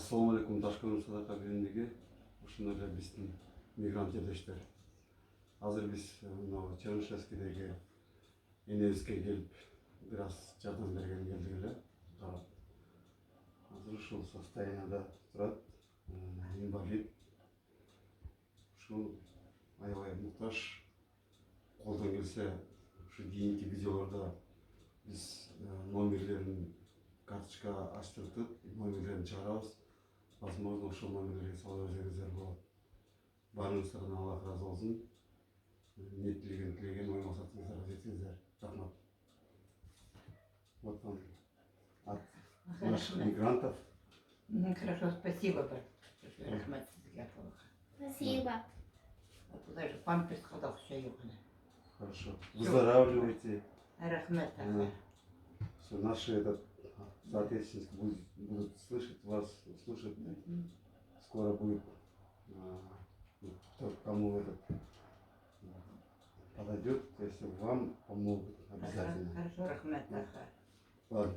Assalamu alaikum Taşkınım Sadaka Birindegi ушундай эле биздин мигрант жердештер. Азыр биз Чернышевскийдеги энебизге келип бир аз жардам берген келдик эле. Карап. Азыр ушул состоянияда турат. Инвалид. Ушул аябай муктаж. Колдон келсе ушу кийинки видеолордо биз номерлерин карточка ачтыртып, номерлерин чыгарабыз. Возможно, ушул номерлерге сала берсеңиздер болот. Баарыңыздардан Аллах разы болсун. Ниеттилигин тилеген ой максатыңыздарга жетиңиздер. Рахмат. Вот он. От наших мигрантов. Хорошо, спасибо. Рахмат сизге. Спасибо. А то даже памперс ходил все юхне. Хорошо. Выздоравливайте. Рахмат. Все, наши соотечественники будут слышать вас, слушать. Скоро будет тот, кому этот подойдет, если вам помогут обязательно. Хорошо, рахмат. Ладно.